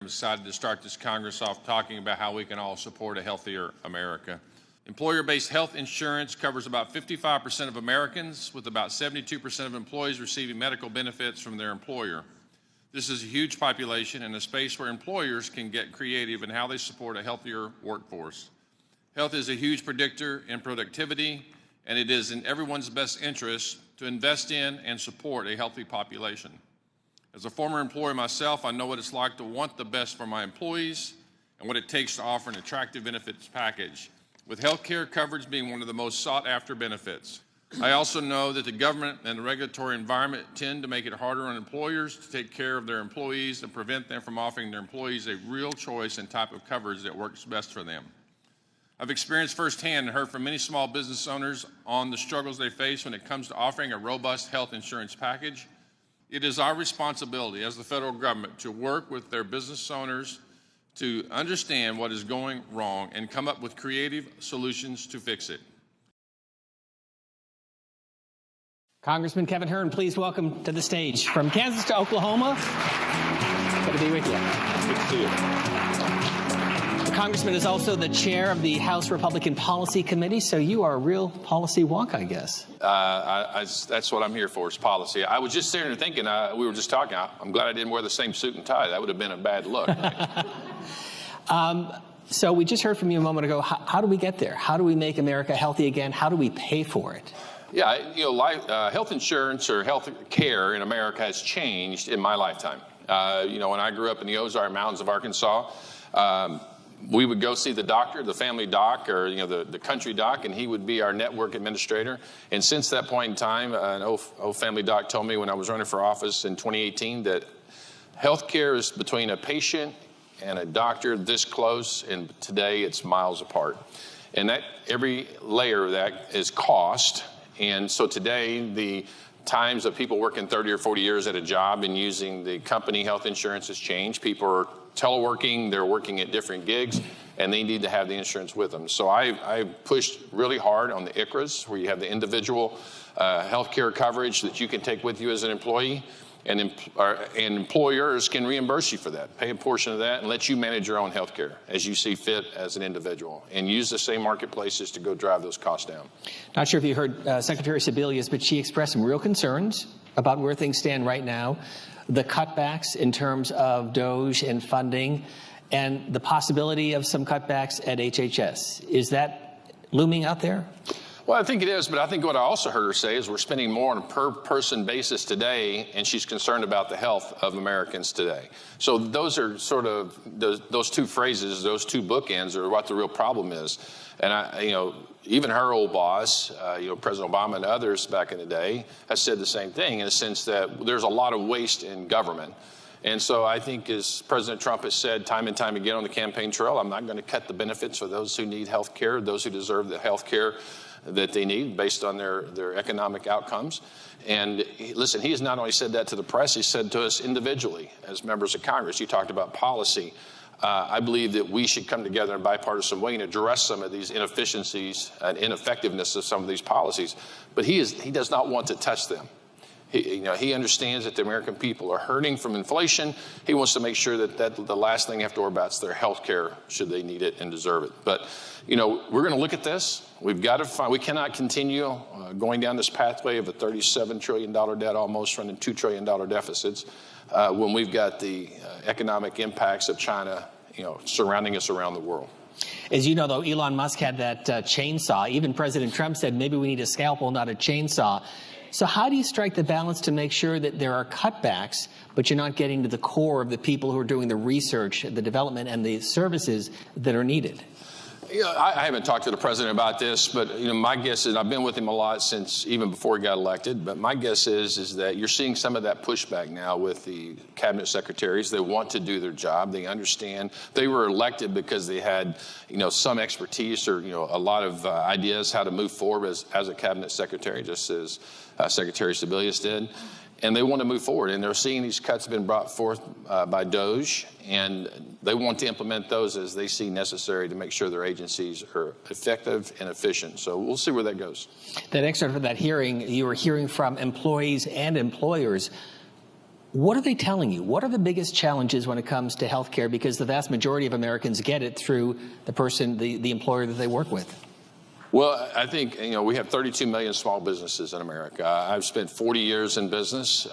I'm excited to start this Congress off talking about how we can all support a healthier America. Employer-based health insurance covers about 55% of Americans, with about 72% of employees receiving medical benefits from their employer. This is a huge population and a space where employers can get creative in how they support a healthier workforce. Health is a huge predictor in productivity, and it is in everyone's best interest to invest in and support a healthy population. As a former employee myself, I know what it's like to want the best for my employees and what it takes to offer an attractive benefits package, with health care coverage being one of the most sought-after benefits. I also know that the government and the regulatory environment tend to make it harder on employers to take care of their employees and prevent them from offering their employees a real choice and type of coverage that works best for them. I've experienced firsthand and heard from many small business owners on the struggles they face when it comes to offering a robust health insurance package. It is our responsibility as the federal government to work with their business owners to understand what is going wrong and come up with creative solutions to fix it. Congressman Kevin Hern, please welcome to the stage. From Kansas to Oklahoma, good to be with you. Good to see you. The Congressman is also the chair of the House Republican Policy Committee, so you are a real policy wonk, I guess. That's what I'm here for, is policy. I was just sitting there thinking, we were just talking, I'm glad I didn't wear the same suit and tie. That would have been a bad look. So we just heard from you a moment ago. How do we get there? How do we make America healthy again? How do we pay for it? Yeah, health insurance or health care in America has changed in my lifetime. When I grew up in the Ozark Mountains of Arkansas, we would go see the doctor, the family doc, or the country doc, and he would be our network administrator. And since that point in time, an old family doc told me when I was running for office in 2018 that health care is between a patient and a doctor this close, and today it's miles apart. And that every layer of that is cost. And so today, the times of people working 30 or 40 years at a job and using the company health insurance has changed. People are teleworking, they're working at different gigs, and they need to have the insurance with them. So I pushed really hard on the ICHRAs, where you have the individual health care coverage that you can take with you as an employee, and employers can reimburse you for that, pay a portion of that, and let you manage your own health care as you see fit as an individual, and use the same marketplaces to go drive those costs down. Not sure if you heard Secretary Sebelius, but she expressed some real concerns about where things stand right now, the cutbacks in terms of DOGE and funding, and the possibility of some cutbacks at HHS. Is that looming out there? Well, I think it is, but I think what I also heard her say is we're spending more on a per-person basis today, and she's concerned about the health of Americans today. So those are sort of those two phrases, those two bookends are what the real problem is. And even her old boss, President Obama and others back in the day, has said the same thing in the sense that there's a lot of waste in government. And so I think, as President Trump has said time and time again on the campaign trail, I'm not going to cut the benefits for those who need health care, those who deserve the health care that they need based on their economic outcomes. And listen, he has not only said that to the press, he said to us individually as members of Congress. You talked about policy. I believe that we should come together in a bipartisan way and address some of these inefficiencies and ineffectiveness of some of these policies. But he does not want to touch them. He understands that the American people are hurting from inflation. He wants to make sure that the last thing they have to worry about is their health care, should they need it and deserve it. But, we're going to look at this. We've got to find, we cannot continue going down this pathway of a $37 trillion debt, almost running $2 trillion deficits, when we've got the economic impacts of China, surrounding us around the world. As you know, though, Elon Musk had that chainsaw. Even President Trump said maybe we need a scalpel, not a chainsaw. So how do you strike the balance to make sure that there are cutbacks, but you're not getting to the core of the people who are doing the research, the development, and the services that are needed? I haven't talked to the president about this, but my guess is, I've been with him a lot since even before he got elected, but my guess is that you're seeing some of that pushback now with the cabinet secretaries. They want to do their job. They understand they were elected because they had some expertise or a lot of ideas how to move forward as a cabinet secretary, just as Secretary Sebelius did. And they want to move forward, and they're seeing these cuts have been brought forth by DOGE, and they want to implement those as they see necessary to make sure their agencies are effective and efficient. So we'll see where that goes. That excerpt from that hearing, you were hearing from employees and employers. What are they telling you? What are the biggest challenges when it comes to health care? Because the vast majority of Americans get it through the employer that they work with. Well, I think, we have 32 million small businesses in America. I've spent 40 years in business.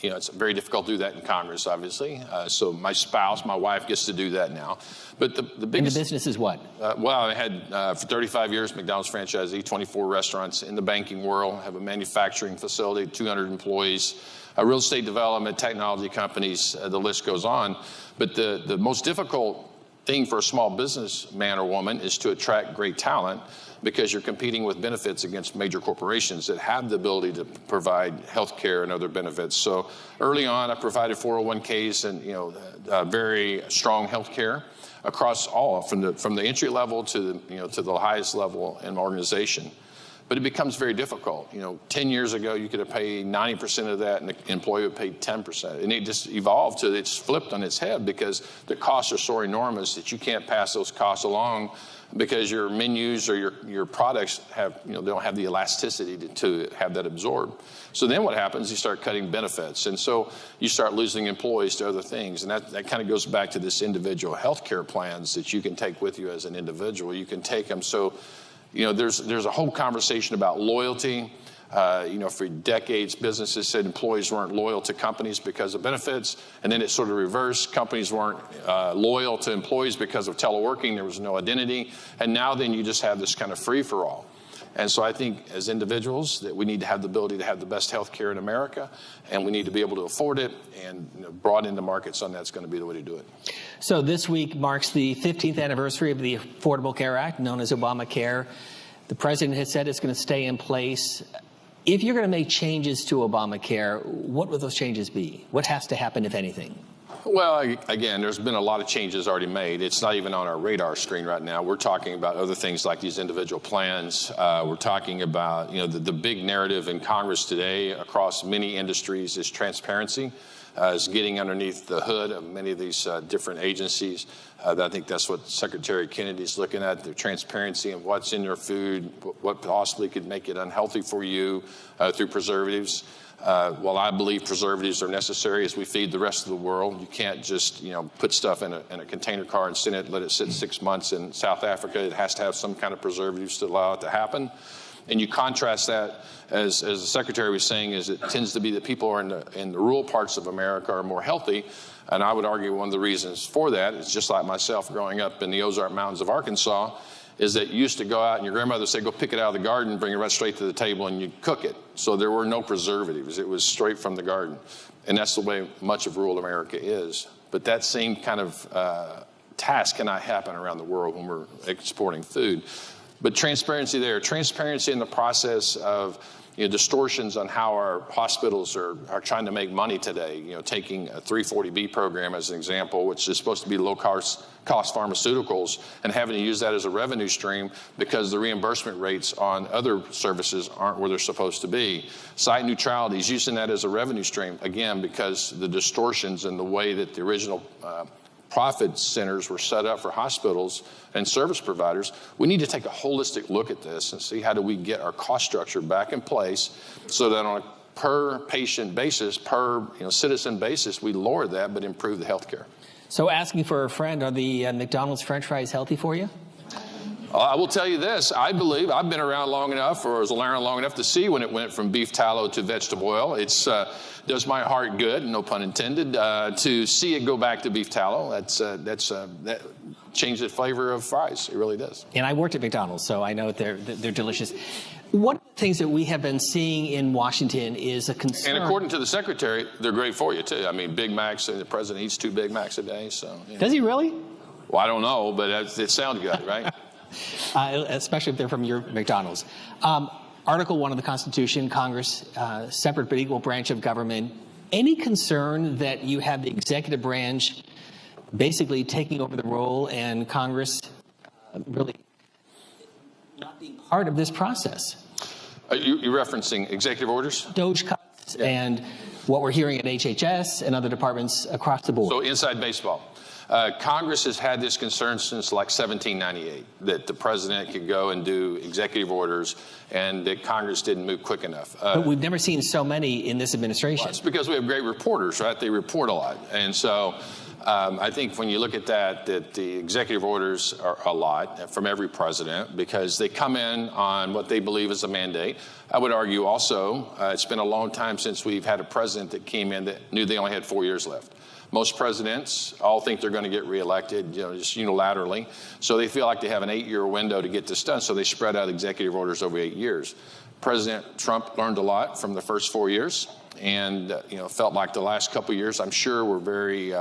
It's very difficult to do that in Congress, obviously. So my spouse, my wife, gets to do that now. But the biggest... And the business is what? I had, for 35 years, McDonald's franchisee, 24 restaurants in the banking world, have a manufacturing facility, 200 employees, real estate development, technology companies, the list goes on. But the most difficult thing for a small business man or woman is to attract great talent, because you're competing with benefits against major corporations that have the ability to provide health care and other benefits. So early on, I provided 401ks and very strong health care across all, from the entry level to the highest level in the organization. But it becomes very difficult. 10 years ago, you could have paid 90% of that, and the employee would pay 10%. And it just evolved to it's flipped on its head, because the costs are so enormous that you can't pass those costs along, because your menus or your products have, they don't have the elasticity to have that absorbed. So then what happens, you start cutting benefits. And so you start losing employees to other things. And that kind of goes back to this individual health care plans that you can take with you as an individual. You can take them. So, there's a whole conversation about loyalty. For decades, businesses said employees weren't loyal to companies because of benefits, and then it sort of reversed. Companies weren't loyal to employees because of teleworking. There was no identity. And now then you just have this kind of free-for-all. And so I think as individuals that we need to have the ability to have the best health care in America, and we need to be able to afford it, and broaden the markets on that's going to be the way to do it. So this week marks the 15th anniversary of the Affordable Care Act, known as Obamacare. The president has said it's going to stay in place. If you're going to make changes to Obamacare, what would those changes be? What has to happen, if anything? Well, again, there's been a lot of changes already made. It's not even on our radar screen right now. We're talking about other things like these individual plans. We're talking about, the big narrative in Congress today across many industries is transparency, is getting underneath the hood of many of these different agencies. I think that's what Secretary Kennedy's looking at, the transparency of what's in your food, what possibly could make it unhealthy for you through preservatives. While I believe preservatives are necessary as we feed the rest of the world, you can't just put stuff in a container car and send it, let it sit 6 months in South Africa. It has to have some kind of preservatives to allow it to happen. And you contrast that, as the Secretary was saying, is it tends to be that people are in the rural parts of America are more healthy. And I would argue one of the reasons for that is, just like myself growing up in the Ozark Mountains of Arkansas, is that you used to go out and your grandmother would say, go pick it out of the garden, bring it right straight to the table, and you'd cook it. So there were no preservatives. It was straight from the garden. And that's the way much of rural America is. But that same kind of task cannot happen around the world when we're exporting food. But transparency there, transparency in the process of distortions on how our hospitals are trying to make money today. Taking a 340B program as an example, which is supposed to be low-cost pharmaceuticals, and having to use that as a revenue stream because the reimbursement rates on other services aren't where they're supposed to be. Site neutrality is using that as a revenue stream, again, because the distortions in the way that the original profit centers were set up for hospitals and service providers. We need to take a holistic look at this and see how do we get our cost structure back in place so that on a per patient basis, per citizen basis, we lower that but improve the health care. So asking for a friend, are the McDonald's French fries healthy for you? I will tell you this. I believe I've been around long enough, or was around long enough to see when it went from beef tallow to vegetable oil. It's does my heart good, no pun intended, to see it go back to beef tallow. That changed the flavor of fries. It really does. And I worked at McDonald's, so I know they're delicious. One of the things that we have been seeing in Washington is a concern. And according to the secretary, they're great for you too. I mean, Big Macs. The president eats 2 Big Macs a day. So Does he really? Well, I don't know, but it sounds good, right? Especially if they're from your McDonald's. Article 1 of the Constitution, Congress, separate but equal branch of government. Any concern that you have the executive branch basically taking over the role and Congress really not being part of this process? You're referencing executive orders? DOGE cuts and what we're hearing at HHS and other departments across the board. So inside baseball. Congress has had this concern since like 1798, that the president could go and do executive orders and that Congress didn't move quick enough. But we've never seen so many in this administration. Well, it's because we have great reporters, right? They report a lot. And so I think when you look at that the executive orders are a lot from every president because they come in on what they believe is a mandate. I would argue also it's been a long time since we've had a president that came in that knew they only had 4 years left. Most presidents all think they're going to get reelected, just unilaterally. So they feel like they have an 8-year window to get this done. So they spread out executive orders over 8 years. President Trump learned a lot from the first 4 years. And, felt like the last couple of years, I'm sure, were very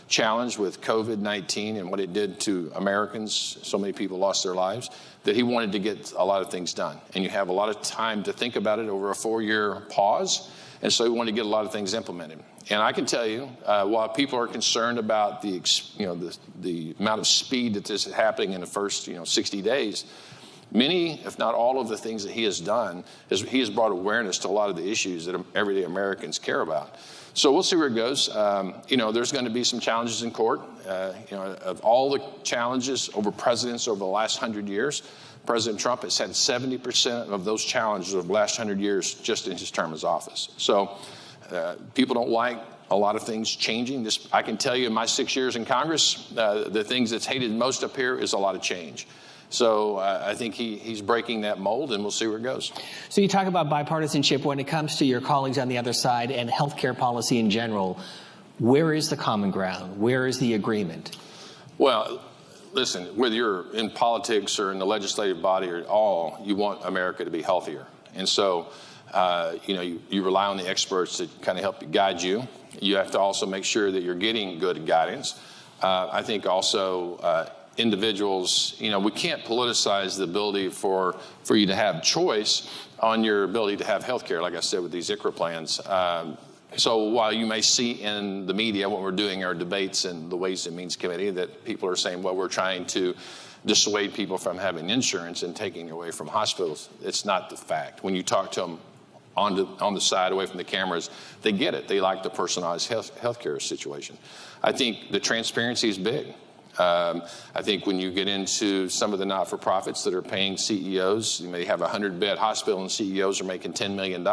challenged with COVID-19 and what it did to Americans. So many people lost their lives, that he wanted to get a lot of things done. And you have a lot of time to think about it over a 4-year pause. And so he wanted to get a lot of things implemented. And I can tell you, while people are concerned about the amount of speed that this is happening in the first, 60 days, many, if not all of the things that he has done, he has brought awareness to a lot of the issues that everyday Americans care about. So we'll see where it goes. There's going to be some challenges in court. Of all the challenges over presidents over the last 100 years, President Trump has had 70% of those challenges over the last 100 years just in his term as office. So people don't like a lot of things changing. I can tell you in my 6 years in Congress, the things that's hated most up here is a lot of change. So I think he's breaking that mold, and we'll see where it goes. So you talk about bipartisanship when it comes to your colleagues on the other side and healthcare policy in general. Where is the common ground? Where is the agreement? Well, listen, whether you're in politics or in the legislative body or all, you want America to be healthier. And so, you rely on the experts to kind of help guide you. You have to also make sure that you're getting good guidance. I think also individuals, we can't politicize the ability for you to have choice on your ability to have health care, like I said, with these ICHRA plans. So while you may see in the media when we're doing our debates and the Ways and Means Committee that people are saying, well, we're trying to dissuade people from having insurance and taking away from hospitals, it's not the fact. When you talk to them on the side away from the cameras, they get it. They like the personalized health care situation. I think the transparency is big. I think when you get into some of the not-for-profits that are paying CEOs, you may have a 100-bed hospital and CEOs are making $10 million.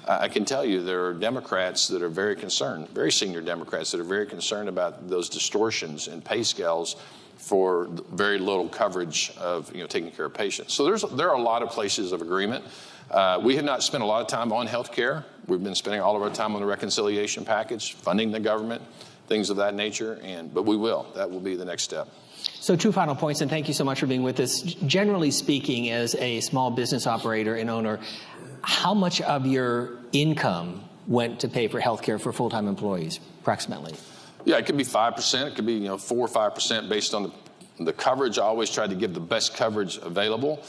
I can tell you there are Democrats that are very concerned, very senior Democrats that are very concerned about those distortions in pay scales for very little coverage of taking care of patients. So there are a lot of places of agreement. We have not spent a lot of time on health care. We've been spending all of our time on the reconciliation package, funding the government, things of that nature, but we will. That will be the next step. So 2 final points, and thank you so much for being with us. Generally speaking, as a small business operator and owner, how much of your income went to pay for health care for full-time employees, approximately? Yeah, it could be 5%. It could be 4 or 5% based on the coverage. I always tried to give the best coverage available.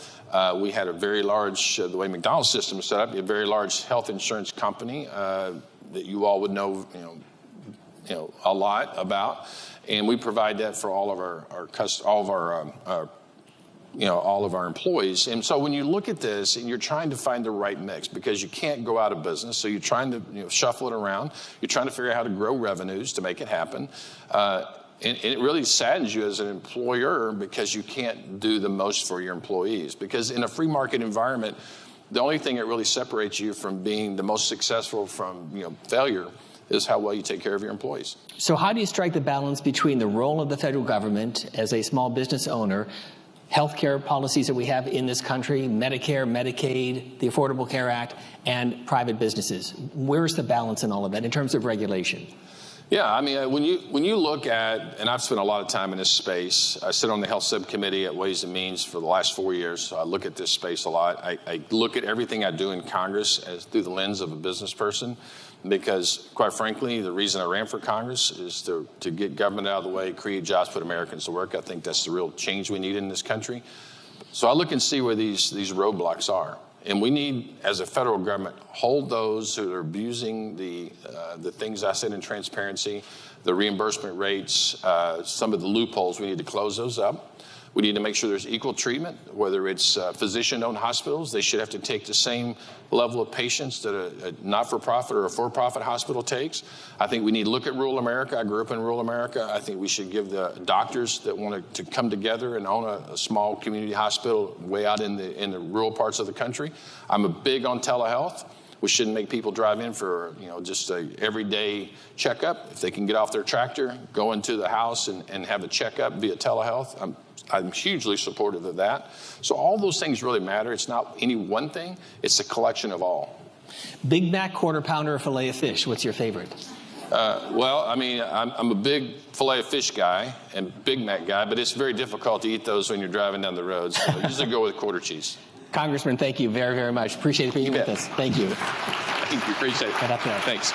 We had a very large, the way McDonald's system is set up, a very large health insurance company that you all would know, a lot about, and we provide that for all of our employees. And so when you look at this and you're trying to find the right mix, because you can't go out of business, so you're trying to shuffle it around. You're trying to figure out how to grow revenues to make it happen. And it really saddens you as an employer because you can't do the most for your employees. Because in a free market environment, the only thing that really separates you from being the most successful from failure is how well you take care of your employees. So how do you strike the balance between the role of the federal government as a small business owner, healthcare policies that we have in this country, Medicare, Medicaid, the Affordable Care Act, and private businesses? Where's the balance in all of that in terms of regulation? Yeah, I mean, when you look at, and I've spent a lot of time in this space. I sit on the health subcommittee at Ways and Means for the last 4 years, so I look at this space a lot. I look at everything I do in Congress as through the lens of a business person, because quite frankly, the reason I ran for Congress is to get government out of the way, create jobs, put Americans to work. I think that's the real change we need in this country. So I look and see where these roadblocks are. And we need, as a federal government, hold those who are abusing the things I said in transparency, the reimbursement rates, some of the loopholes. We need to close those up. We need to make sure there's equal treatment, whether it's physician-owned hospitals. They should have to take the same level of patients that a not-for-profit or a for-profit hospital takes. I think we need to look at rural America. I grew up in rural America. I think we should give the doctors that want to come together and own a small community hospital way out in the rural parts of the country. I'm big on telehealth. We shouldn't make people drive in for, just a everyday checkup. If they can get off their tractor, go into the house and have a checkup via telehealth, I'm hugely supportive of that. So all those things really matter. It's not any one thing. It's a collection of all. Big Mac, quarter pounder, or filet of fish? What's your favorite? I'm a big filet of fish guy and Big Mac guy, but it's very difficult to eat those when you're driving down the road. So I usually go with quarter cheese. Congressman, thank you very, very much. Appreciate being with us. Thank you. Thank you. Appreciate it. Right up there. Thanks.